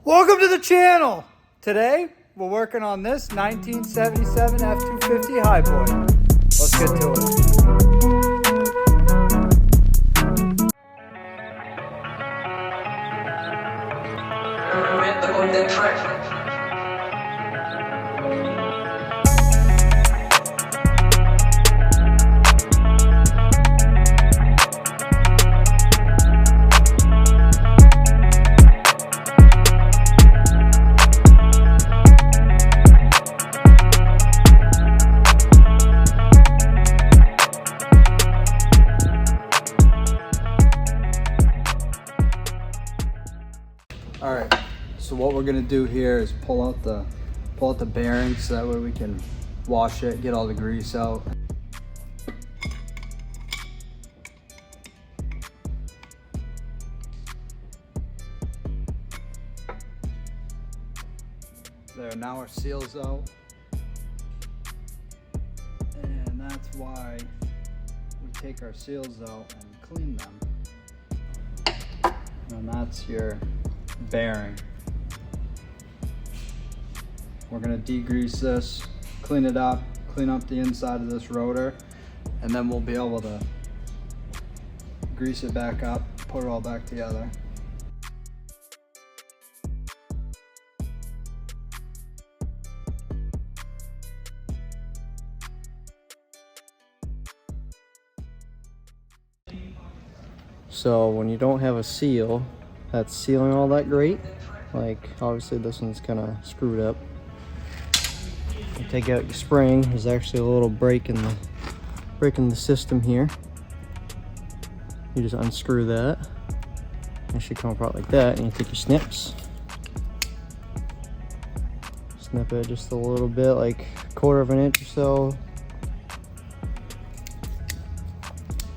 Welcome to the channel! Today, we're working on this 1977 F250 Highboy. Let's get to it. All right, so what we're gonna do here is pull out the bearings so that way we can wash it, get all the grease out. There, now our seal's out. And that's why we take our seals out and clean them. And that's your bearing. We're gonna degrease this, clean it up, clean up the inside of this rotor, and then we'll be able to grease it back up, put it all back together. So when you don't have a seal that's sealing all that great, like obviously this one's kind of screwed up, you take out your spring. There's actually a little break in the system here. You just unscrew that. It should come apart like that, and you take your snips, snip it just a little bit, like a quarter of an inch or so.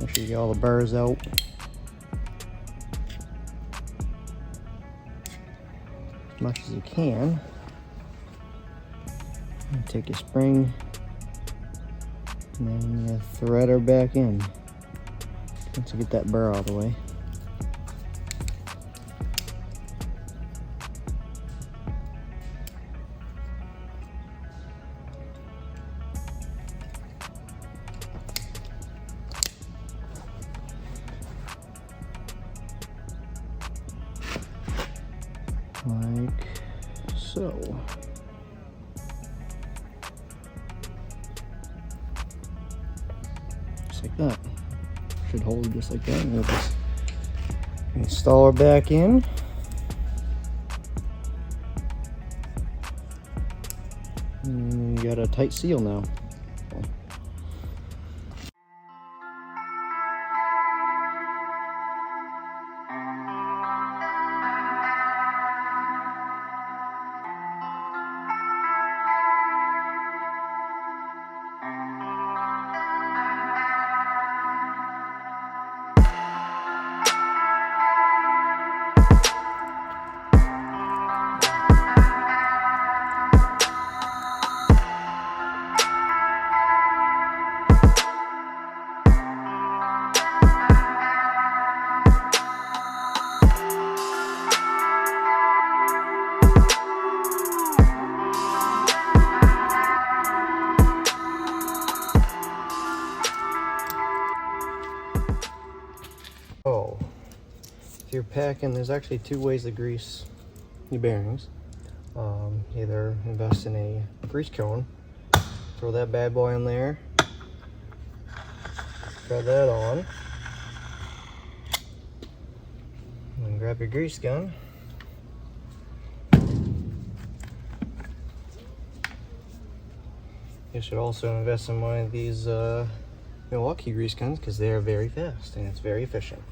Make sure you get all the burrs out. As much as you can. And take your spring and then you thread her back in once you get that burr out of the way. Like so. Just like that. Should hold it just like that. And we'll just install her back in. And you got a tight seal now. Oh, if you're packing, there's actually two ways to grease your bearings. Either invest in a grease cone, throw that bad boy in there, thread that on, and then grab your grease gun. You should also invest in one of these Milwaukee grease guns because they are very fast and it's very efficient.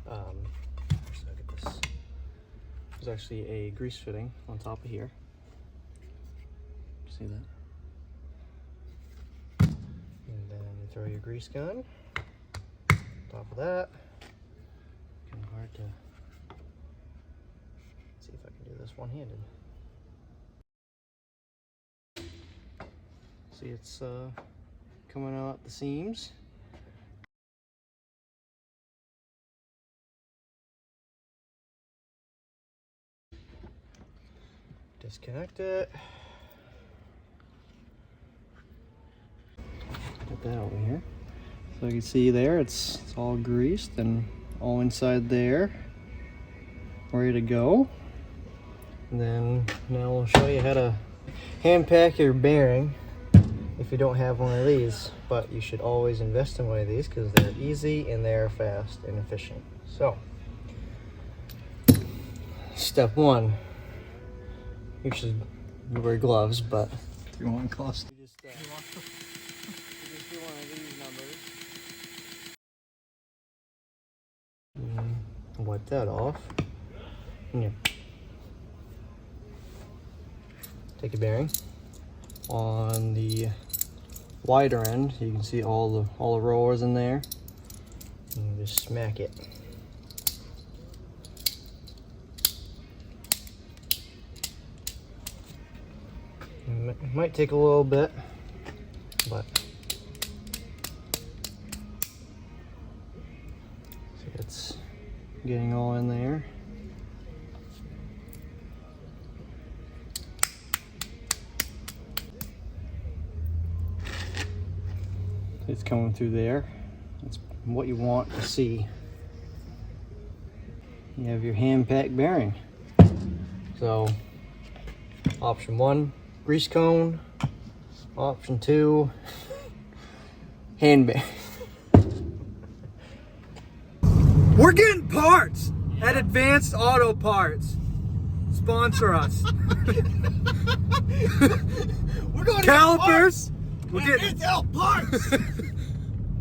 So look at this. There's actually a grease fitting on top of here. See that? And then you throw your grease gun on top of that. Kind of hard to see if I can do this one-handed. See, it's coming out the seams. Disconnect it. Put that over here. So you can see there, it's all greased and all inside there, ready to go. And then now we'll show you how to hand pack your bearing if you don't have one of these. But you should always invest in one of these because they're easy and they're fast and efficient. So, step one, you should wear gloves, but Do you want gloves? you just do one of these numbers. Wipe that off. Yeah. Take a bearing. On the wider end, you can see all the rollers in there. And just smack it. It might take a little bit, but see, it's getting all in there. It's coming through there. That's what you want to see. You have your hand pack bearing. So, option 1, grease cone. Option 2, hand bearing. We're getting parts at Advanced Auto Parts. Sponsor us. We're going to calipers. We're getting parts.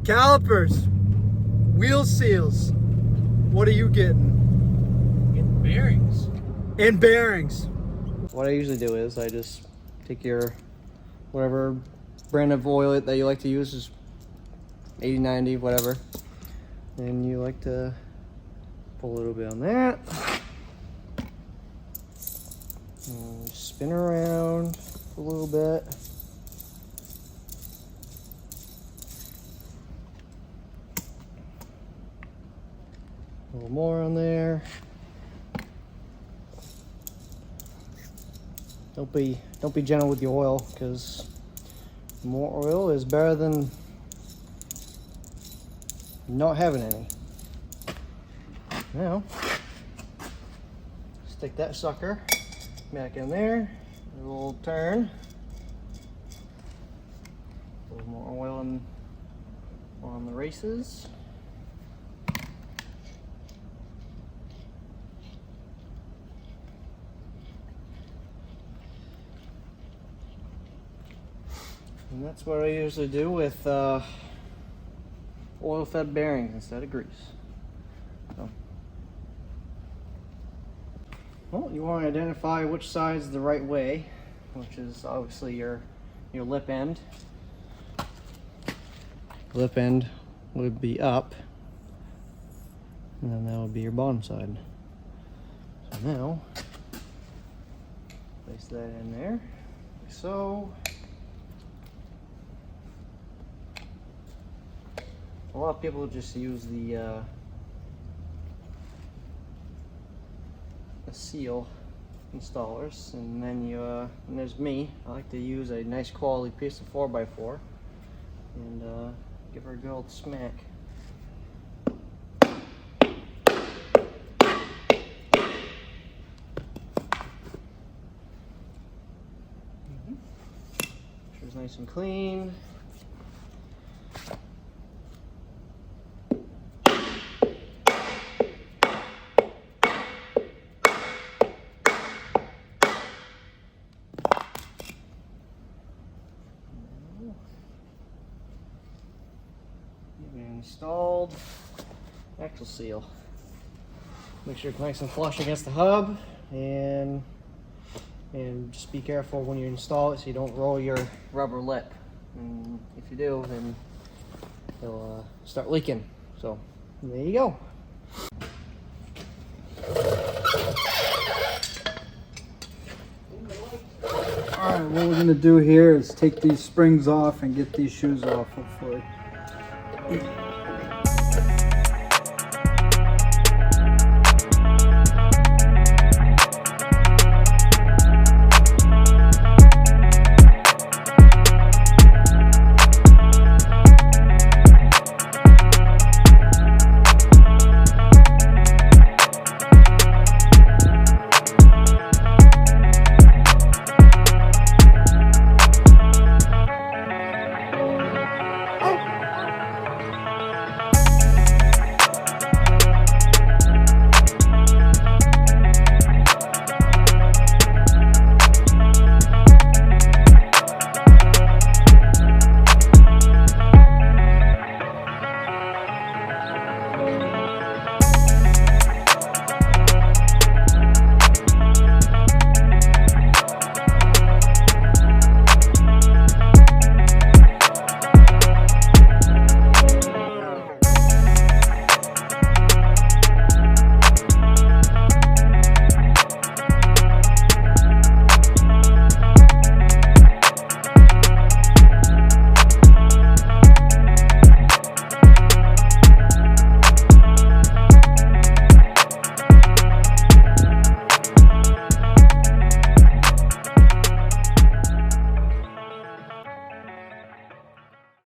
Calipers, wheel seals. What are you getting? Getting bearings. And bearings. What I usually do is I just take your whatever brand of oil that you like to use, is 80, 90, whatever. And you like to put a little bit on that. And spin around a little bit. A little more on there. Don't be gentle with your oil, because more oil is better than not having any. Now, stick that sucker back in there. A little turn. A little more oil on the races. And that's what I usually do with oil-fed bearings instead of grease. So, well, you want to identify which side is the right way, which is obviously your lip end. Lip end would be up, and then that would be your bottom side. So now, place that in there, like so. A lot of people just use the seal installers, and then and there's me. I like to use a nice quality piece of 4x4 and give her a good old smack. Sure it's nice and clean. Installed axle seal. Make sure it's nice and flush against the hub, and just be careful when you install it so you don't roll your rubber lip. And if you do, then it'll start leaking. So there you go. Alright, what we're going to do here is take these springs off and get these shoes off, hopefully.